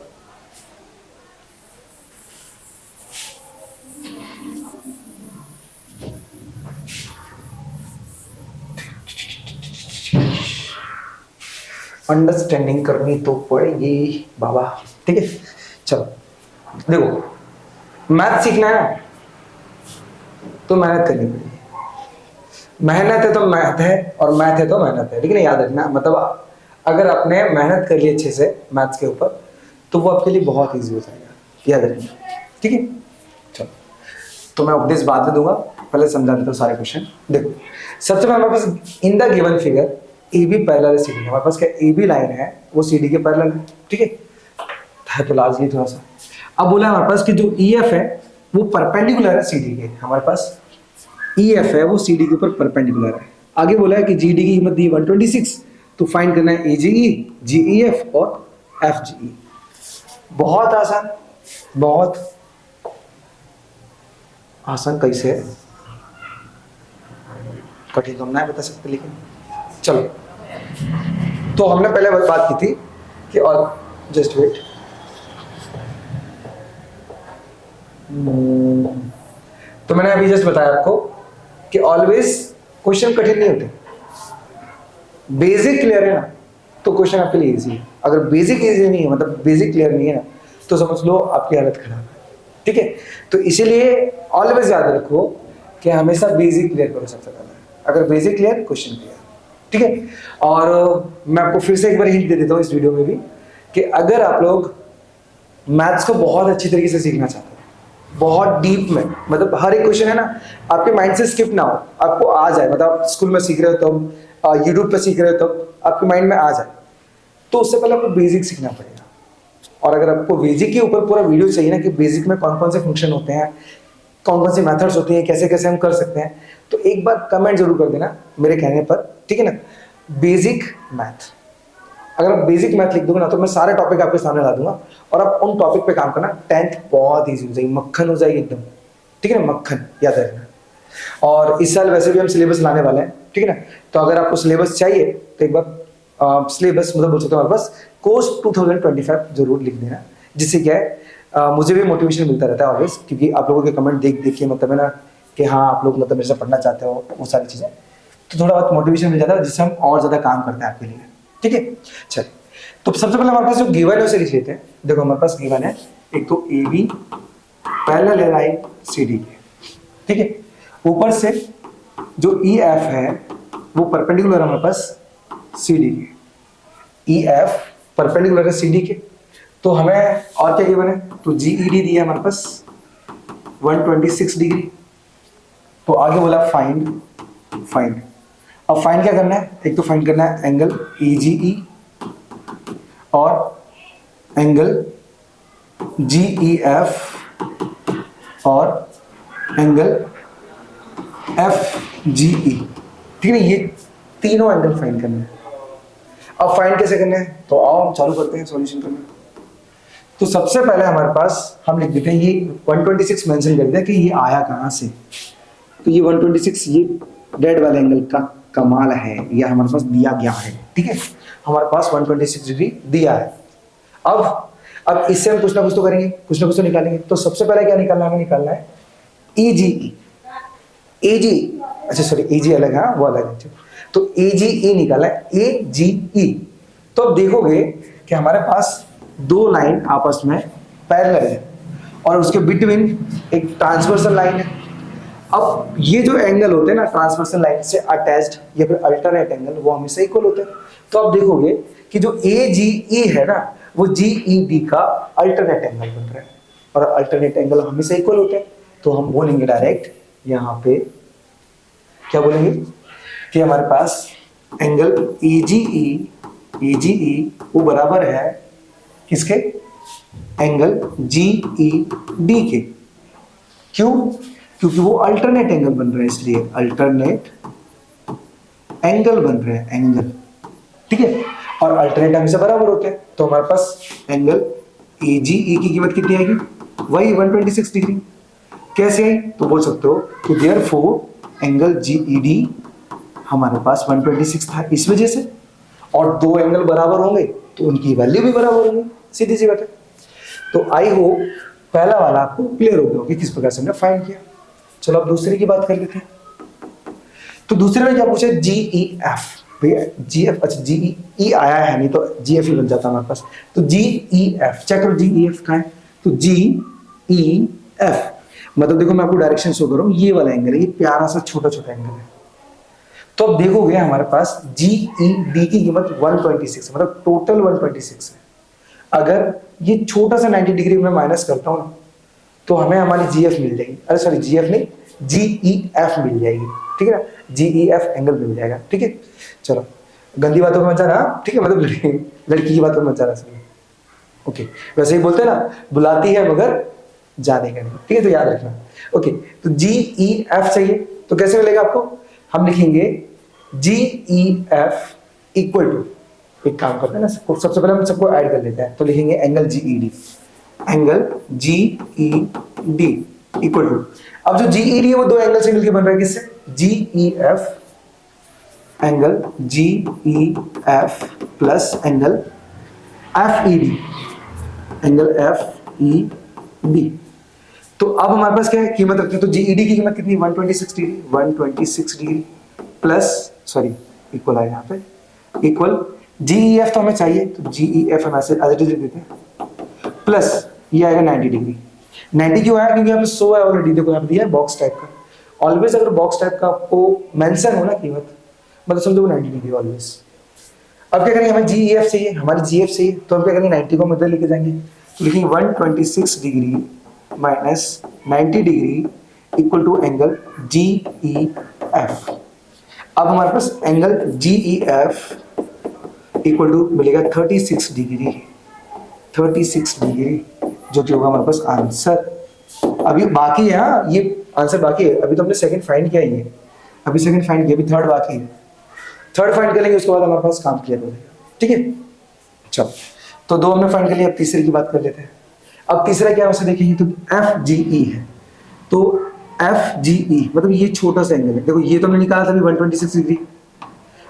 अंडरस्टैंडिंग करनी तो पड़ेगी बाबा, ठीक है। चलो देखो, मैथ सीखना है ना, तो मेहनत करनी पड़ेगी। मेहनत है तो मैथ है और मैथ है तो मेहनत है, ठीक है ना, याद रखना। मतलब अगर आपने मेहनत कर ली अच्छे से मैथ्स के ऊपर तो वो आपके लिए बहुत ईजी हो जाएगा, याद रखना, ठीक है। चलो, तो मैं उपदेश बाद में दूंगा, पहले समझा देता हूँ सारे क्वेश्चन। देखो, सबसे पहले हमारे पास in the given figure A B parallel C D, हमारे पास क्या ए बी लाइन है वो सी डी के पैरेलल है, ठीक है, तो लार्जली थोड़ा सा। अब बोला हमारे पास कि जो ई एफ है वो परपेंडिकुलर है सी डी के, हमारे पास ई एफ है वो सी डी के ऊपर परपेंडिकुलर है। आगे बोला है कि जी डी की कीमत दी 126, तो फाइंड करना है ए जी ई, जी ई एफ और एफ जी ई। बहुत आसान, बहुत आसान। कैसे है, कठिन हम नहीं बता सकते, लेकिन चलो। तो हमने पहले बात की थी कि, और जस्ट वेट, तो मैंने अभी जस्ट बताया आपको कि ऑलवेज क्वेश्चन कठिन नहीं होते, बेसिक क्लियर है ना तो क्वेश्चन आपके लिए इजी है। अगर बेसिक इजी नहीं है, मतलब बेसिक क्लियर नहीं है ना, तो समझ लो आपकी हालत खराब है, ठीक है। तो इसीलिए ऑलवेज याद रखो कि हमेशा बेसिक क्लियर करो सबसे पहले। अगर बेसिक क्लियर, क्वेश्चन क्लियर, ठीक है। और मैं आपको फिर से एक बार हिंट दे देता हूँ इस वीडियो में भी कि अगर आप लोग मैथ्स को बहुत अच्छी तरीके से सीखना चाहते हैं, बहुत डीप में, मतलब हर एक क्वेश्चन है ना आपके माइंड से स्किप ना हो, आपको आ जाए, मतलब आप स्कूल में सीख रहे हो तो यूट्यूब पे सीख रहे हो तो आपके माइंड में आ जाए, तो उससे पहले आपको बेसिक सीखना पड़ेगा। और अगर आपको बेसिक के ऊपर पूरा वीडियो चाहिए ना कि बेसिक में कौन कौन से फंक्शन होते हैं, कौन कौन सी मेथड्स होती हैं, कैसे कैसे हम कर सकते हैं, तो एक बार कमेंट जरूर कर देना मेरे कहने पर, ठीक है ना। बेसिक मैथ, अगर आप बेसिक मैथ लिख दोगे ना तो मैं सारे टॉपिक आपके सामने ला दूंगा और आप उन टॉपिक पे काम करना, 10th बहुत ईजी हो जाएगी, मक्खन हो जाएगी एकदम, ठीक है ना, मक्खन, याद रखना। और इस साल वैसे भी हम सिलेबस लाने वाले हैं, ठीक है ना। तो अगर आपको सिलेबस चाहिए तो एक बार सिलेबस, मतलब बोल सकते हो हमारे पास कोर्स 2025 जरूर लिख देना, जिससे क्या है मुझे भी मोटिवेशन मिलता रहता है ऑलवेज, क्योंकि आप लोगों के कमेंट देख देख के मतलब है ना कि हाँ आप लोग मतलब मेरे से पढ़ना चाहते हो, वो सारी चीज़ें, तो थोड़ा बहुत मोटिवेशन मिल जाता है जिससे हम और ज़्यादा काम करते हैं आपके लिए, ठीक है। चलिए, तो सबसे पहले हमारे पास जो गिवन है उसे लिख लेते हैं। देखो हमारे पास गिवन है, एक तो ए बी पैरेलल है लाइन सी डी के, ठीक है। ऊपर से जो ई एफ है वो परपेंडिकुलर है हमारे पास सी डी के, ई एफ परपेंडिकुलर है सी डी के। तो हमें और क्या गिवन है, तो जी ई डी दिया है हमारे पास 126 डिग्री। तो आगे बोला फाइंड, फाइंड, अब फाइंड क्या करना है, एक तो फाइंड करना है एंगल ई जी ई और एंगल जी ई एफ और एंगल एफ जी ई, ठीक है। ये तीनों एंगल फाइंड करने हैं। अब फाइंड कैसे करने हैं, तो आओ हम चालू करते हैं सॉल्यूशन करना। तो सबसे पहले हमारे पास हम लिख देते हैं ये 126 मेंशन कर देते हैं कि ये आया कहाँ से। तो ये 126 ये रेड वाले एंगल का कमाल है, यह हमारे पास दिया गया है, ठीक है। हमारे पास 126 डिग्री दिया है। अब इससे हम कुछ ना कुछ तो करेंगे, कुछ ना कुछ तो निकालेंगे। तो सबसे पहले क्या निकालना है, हमें निकालना है ई जी ई, ए जी, अच्छा सॉरी ए जी अलग है, वो अलग है, तो ए जी ई निकाला है, ए जी ई। तो अब देखोगे कि हमारे पास दो लाइन आपस में पैरेलल है और उसके बिटवीन एक ट्रांसवर्सल लाइन है। अब ये जो एंगल होते हैं ना ट्रांसवर्सल लाइन से अटैच्ड या फिर अल्टरनेट एंगल, वो हमेशा इक्वल होते हैं। तो अब देखोगे कि जो ए जी ई है ना वो जी ई डी का अल्टरनेट एंगल बन रहा है और अल्टरनेट एंगल हमेशा इक्वल होते हैं। तो हम बोलेंगे डायरेक्ट यहाँ पे क्या बोलेंगे कि हमारे पास एंगल ए जी ई वो बराबर है किसके, एंगल जी ई डी के। क्यों, क्योंकि वो अल्टरनेट एंगल बन रहे हैं, इसलिए अल्टरनेट एंगल बन रहे हैं, एंगल, ठीक है। और अल्टरनेट हमेशा बराबर होते हैं। तो हमारे पास एंगल ए जी ई की कीमत कितनी आएगी, वही 126 डिग्री। कैसे आई, तो बोल सकते हो कि therefore angle G E D हमारे पास 126 था इस वजह से, और दो एंगल बराबर होंगे तो उनकी वैल्यू भी बराबर होंगी, सीधी सी बात है। तो आई होप पहला वाला आपको क्लियर हो गया कि किस प्रकार से हमने फाइंड किया। चलो अब दूसरे की बात कर लेते हैं। तो दूसरे में क्या पूछा, जी ई एफ, भैया जी एफ, अच्छा जी ई आया है, नहीं तो जी एफ ही बन जाता हमारे पास। तो जी ई एफ चेक करो, जी ई एफ कहाँ है, तो जी ई एफ मतलब देखो मैं आपको डायरेक्शन शो कर रहा हूँ, ये वाला एंगल है, ये प्यारा सा छोटा छोटा एंगल है, तो अब देखोगे हमारे पास GED की कीमत 126 मतलब टोटल 126 है। अगर ये छोटा सा 90 डिग्री में माइनस करता हूं तो हमें हमारी GF मिल जाएगी, अरे सॉरी GF नहीं, GEF मिल जाएगी, ठीक है ना, GEF एंगल मिल जाएगा, ठीक है। चलो गंदी बातों में मत जाना, ठीक है, मतलब लड़की की बातों में मत जाना सभी, ओके। वैसे ही बोलते हैं ना, बुलाती है मगर जाने का नहीं, ठीक है, तो याद रखना। ओके, तो GEF चाहिए तो कैसे मिलेगा आपको, हम लिखेंगे GEF इक्वल टू, एक काम करते हैं ना, सबसे पहले हम सबको ऐड कर लेते हैं, तो लिखेंगे angle GED, angle GED equal to, अब जो GED है वो दो एंगल से मिलकर बन रहा है, किससे, GEF, angle GEF plus angle FED, angle FED। तो अब हमारे पास क्या है, कीमत रखते हैं, तो GED की कीमत कितनी, 126 degree, 126 degree plus, sorry equal है यहाँ पे, इक्वल GEF तो हमें चाहिए, तो GEF हम ऐसे एज इट इज लिख देते हैं, प्लस ये आएगा 90 डिग्री। 90 क्यों आया, क्योंकि यहाँ पे 100 है ऑलरेडी, देखो यहाँ पे दिया है बॉक्स टाइप का, ऑलवेज अगर बॉक्स टाइप का आपको मेंशन हो ना कीमत, मतलब समझो 90 डिग्री ऑलवेज। अब क्या करेंगे, हमें GEF चाहिए, हमारी GF चाहिए, तो हम क्या करेंगे, 90 को मध्य लेके जाएंगे, तो लिखेंगे 126 degree minus 90 degree equal to angle GEF। अब हमारे पास एंगल GEF इक्वल टू मिलेगा 36 डिग्री, 36 डिग्री, जो कि होगा हमारे पास आंसर। अभी बाकी है, हाँ ये आंसर बाकी है, अभी तो हमने सेकंड फाइंड किया है, अभी सेकंड फाइंड किया, अभी थर्ड बाकी है, थर्ड फाइंड कर लेंगे, उसके बाद हमारे पास काम किया जाएगा, ठीक है। चलो, तो दो हमने फाइंड कर लिया, अब तीसरे की बात कर लेते हैं। अब तीसरा क्या है उसे देखेंगे, तो FGE है, तो FGE मतलब ये छोटा सा एंगल है, देखो ये तो हमने निकाला था अभी 126 डिग्री,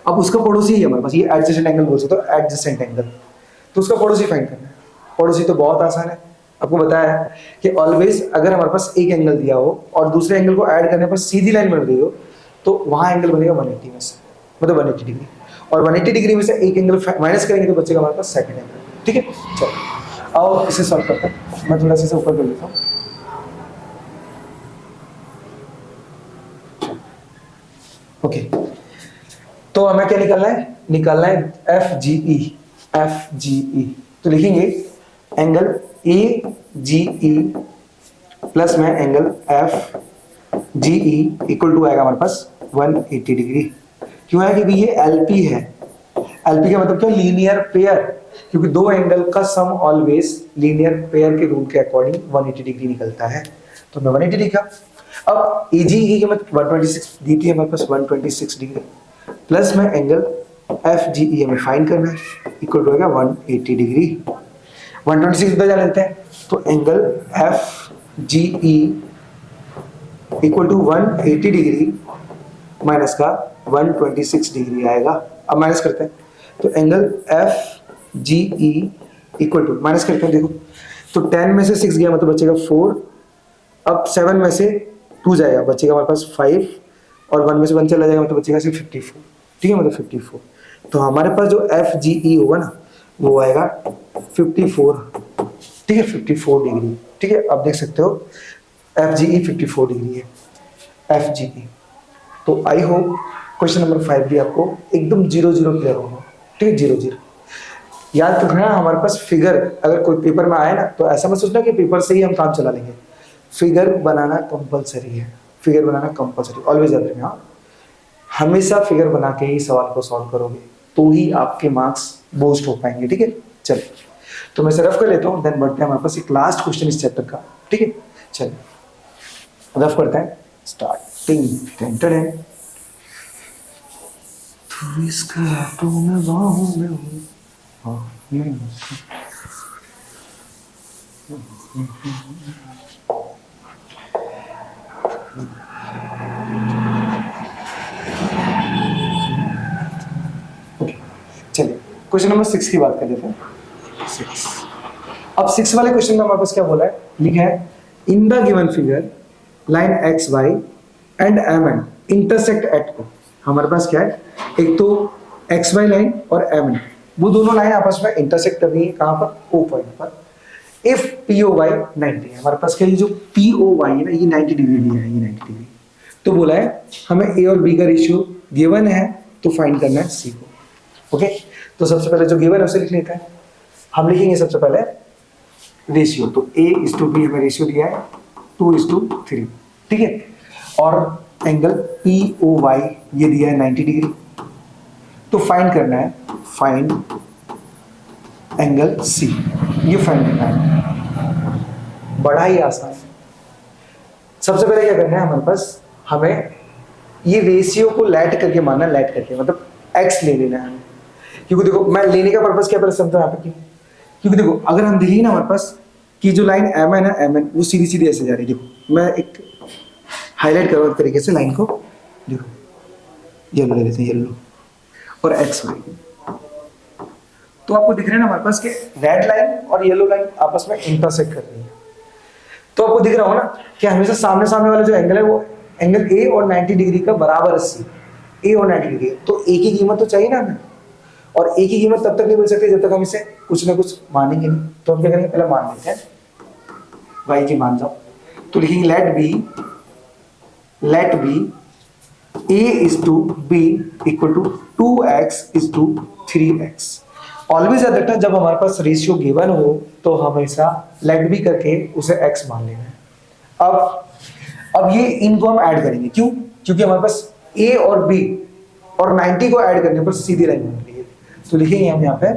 अब उसका पड़ोसी है हमारे पास, ये एडजेसेंट एंगल बोल सकते हो, एडजेसेंट एंगल, तो उसका पड़ोसी फाइंड करना है। पड़ोसी तो बहुत आसान है, आपको बताया है कि ऑलवेज अगर हमारे पास एक एंगल दिया हो और दूसरे एंगल को ऐड करने पर सीधी लाइन बन रही हो, तो वहां एंगल बनेगा 180 में से, मतलब 180 डिग्री, और 180 डिग्री में से एक एंगल माइनस करेंगे तो बचेगा हमारे पास सेकंड एंगल, ठीक है। चलो आओ इसे सॉल्व करते हैं, मैं थोड़ा सा इसे ऊपर कर लेता हूँ। ओके, तो हमें क्या निकालना है, निकालना है FGE, FGE, तो लिखेंगे एंगल AGE प्लस में एंगल FGE इक्वल टू आएगा हमारे पास 180 डिग्री। क्यों है, क्योंकि ये LP है, LP का मतलब क्या, लीनियर पेयर, क्योंकि दो एंगल का सम ऑलवेज लीनियर पेयर के रूल के अकॉर्डिंग 180 डिग्री निकलता है, तो मैं 180 लिखा। अब AGE की कीमत 126 दी थी हमारे पास, 126 डिग्री प्लस में एंगल FGE हमें फाइंड करना है, इक्वल टू होगा 180 डिग्री। 126 इधर जा लेते हैं, तो angle FGE equal to 180 degree minus का 126 डिग्री आएगा। अब माइनस करते हैं, तो angle FGE equal to, minus करते हैं, देखो तो 10 में से 6 गया मतलब बचेगा 4, अब 7 में से 2 जाएगा, बचेगा हमारे पास 5, और 1 में से 1 चला जाएगा मतलब बचेगा सिर्फ 54, ठीक है, मतलब 54। तो हमारे पास जो FGE होगा ना वो आएगा 54, ठीक है, 54 डिग्री, ठीक है। अब देख सकते हो FGE 54 डिग्री है, FGE। तो आई होप क्वेश्चन नंबर 5 भी आपको एकदम 0-0 क्लियर होगा, ठीक है, 0-0। याद रखना हमारे पास फिगर अगर कोई पेपर में आए ना, तो ऐसा मत सोचना कि पेपर से ही हम काम चला लेंगे, फिगर बनाना कंपलसरी है, फिगर बनाना कंपलसरी, ऑलवेज याद रखना, हमेशा फिगर बना के ही सवाल को सॉल्व करोगे तो ही आपके मार्क्स बूस्ट हो पाएंगे, ठीक है। चलो, तो मैं रफ कर लेता हूँ, देन बढ़ते हैं हमारे पास एक लास्ट क्वेश्चन इस चैप्टर का, ठीक है। चलिए रफ करते हैं, स्टार्टिंग तू इसका तो मैं बाहों में हूँ, चलिए क्वेश्चन नंबर 6 की बात कर लेते हैं। 6, अब 6 वाले क्वेश्चन में हमारे पास क्या बोला है, लिखा है in the given figure line X Y and M N intersect at O. हमारे पास क्या है, एक तो एक्स वाई लाइन और एम एन, वो दोनों लाइन आपस में इंटरसेक्ट कर रही है, कहां पर, ओ पॉइंट पर। इफ पी ओ वाई 90 है, हमारे पास क्या है, जो पी ओ वाई है ना, ये 90 डिग्री दिया है, ये 90 डिग्री। तो बोला है हमें ए और बी का रेशियो गिवन है तो फाइंड करना है सी को। ओके, तो सबसे पहले जो गिवन है उसे लिख लेते हैं। हम लिखेंगे सबसे पहले रेशियो, तो A:B हमें रेशियो दिया है 2:3, ठीक है। और एंगल POY ये दिया है 90 डिग्री, तो फाइंड करना है, फाइंड एंगल C, ये फाइंड करना है, बड़ा ही आसान है। सबसे पहले क्या करना है हमारे पास, हमें ये रेशियो को लैट करके मानना, लैट करके मतलब x ले लेना है हमें, क्योंकि देखो मैं लेने का पर्पस क्या पहले समझो यहाँ पे क्यों, क्योंकि देखो अगर हम देखेंगे ना हमारे पास कि जो लाइन एम है ना, एम वो सीधी सीधी ऐसे जा रही है। देखो मैं एक हाईलाइट करूँ एक तरीके से लाइन को, देखो येलो ले लेते हैं, येलो और एक्स वाई, तो आपको दिख रहा है ना हमारे पास कि रेड लाइन और येलो लाइन आपस में इंटरसेक्ट कर रही है। तो आपको दिख रहा होगा ना कि हमेशा सामने सामने वाला जो एंगल है वो एंगल ए और 90 डिग्री का बराबर है सी, ए और 90 डिग्री, तो ए की कीमत तो चाहिए ना हमें, और ए की कीमत तब तक नहीं मिल सकती जब तक हम इसे कुछ ना कुछ मानेंगे नहीं। तो हम क्या करेंगे, पहले मान लेते हैं, वाई की मान जाओ, तो लिखेंगे let be A:B equal to 2x:3x। Always याद रखना जब हमारे पास रेशियो गिवन हो तो हमेशा लेट बी करके उसे x मान लेना है। अब ये इनको हम ऐड करेंगे, क्यों, क्योंकि हमारे पास a और b और 90 को ऐड करने पर सीधी लाइन बन रही है। तो लिखेंगे हम यहाँ पे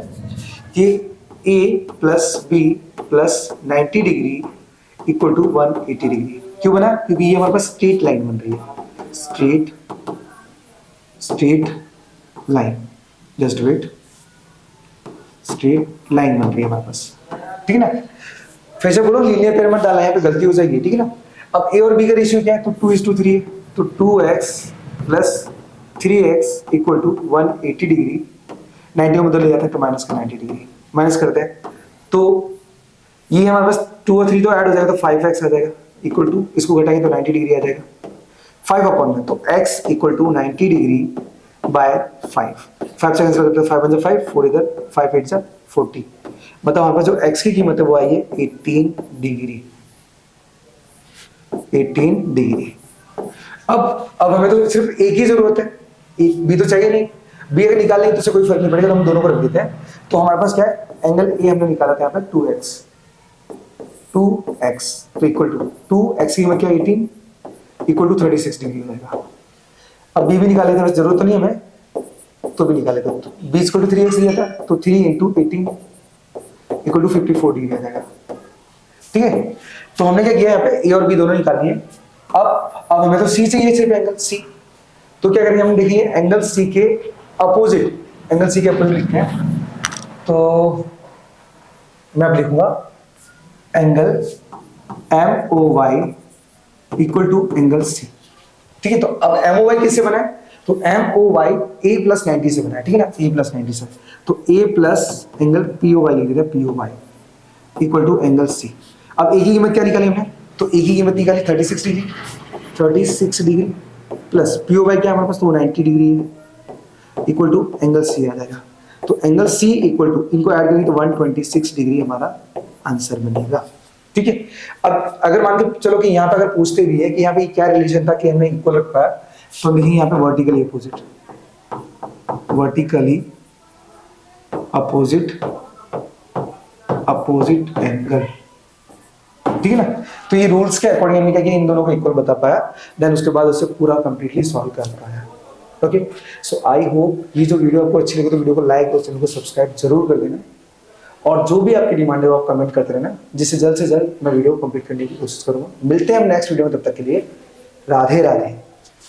कि a plus b plus 90 degree equal to 180 degree. क्यों बना, क्योंकि ये हमारे पास स्ट्रेट लाइन बन रही है, straight line, just wait, straight line बन रही है हमारे पास, ठीक है ना। फिर से बोलो, लीनियर पेयर मत डालना, यहाँ पे गलती हो जाएगी, ठीक है ना। अब a और b का रेशियो क्या है, तो 2:3 है, तो 2x plus 3x equal to 180 degree, 90 को बदल जाता है तो माइनस का 90 डिग्री, माइनस करते हैं तो ये हमारे पास 2 और 3 तो ऐड हो जाएगा, तो 5x आ जाएगा इक्वल टू, इसको घटाएंगे तो 90 डिग्री आ जाएगा 5 अपॉन में, तो x equal to 90 degree by 5 से कैंसिल करते हैं, 5 1 5, 4 इधर, 5 8 40, मतलब हमारे पास जो x की कीमत है वो आई है 18 डिग्री। अब हमें तो सिर्फ एक ही जरूरत है, एक बी तो चाहिए नहीं, बी अगर निकाल लेंगे तो उससे कोई फर्क नहीं पड़ेगा, तो हम दोनों को रख देते हैं। तो हमारे पास क्या है, एंगल ए हमने निकाला था यहाँ पे 2x, तो इक्वल टू 2x की कीमत क्या 18 इक्वल टू 36 डिग्री हो जाएगा। अब बी भी निकाले थे, जरूरत तो नहीं हमें, तो भी निकाले थे, तो b इक्वल टू 3x लिया था, तो 3 इंटू 18 इक्वल टू 54 डिग्री आ जाएगा, ठीक है। तो हमने क्या किया यहाँ पे, ए और बी दोनों निकाल लिए। अब हमें तो सी चाहिए, सिर्फ एंगल सी, तो क्या करेंगे हम, देखिए एंगल सी के अपोजिट, एंगल सी के अपोजिट लिखते हैं, तो मैं अब लिखूंगा angle MOY equal to angle C, ठीक है। तो अब MOY किससे बना है, तो MOY A प्लस 90 से बना है, ठीक है ना, A प्लस 90 से, तो A प्लस एंगल POY लिख देते हैं, POY equal to angle C. अब ए की कीमत क्या निकाली हमने, तो ए की कीमत निकाली 36 डिग्री प्लस POY क्या है हमारे पास, तो 90 डिग्री है इक्वल टू एंगल सी आ जाएगा। तो एंगल सी इक्वल टू, इनको ऐड करेंगे तो 126 डिग्री हमारा आंसर बनेगा, ठीक है। अब अगर मान के चलो कि यहाँ पे अगर पूछते भी है कि यहाँ पे क्या रिलेशन था कि हमने इक्वल रख पाया, तो लिखेंगे यहाँ पे वर्टिकली अपोजिट एंगल, ठीक है ना। तो ये रूल्स के अकॉर्डिंग हमने क्या किया, इन दोनों को इक्वल बता पाया, देन उसके बाद उससे पूरा कंप्लीटली सॉल्व कर पाया। ओके, सो आई होप ये जो वीडियो आपको अच्छी लगे तो वीडियो को लाइक और चैनल को सब्सक्राइब जरूर कर देना, और जो भी आपकी डिमांड है वो आप कमेंट करते रहना, जिससे जल्द से जल्द मैं वीडियो कंप्लीट करने की कोशिश करूंगा। मिलते हैं हम नेक्स्ट वीडियो में, तब तक के लिए राधे राधे।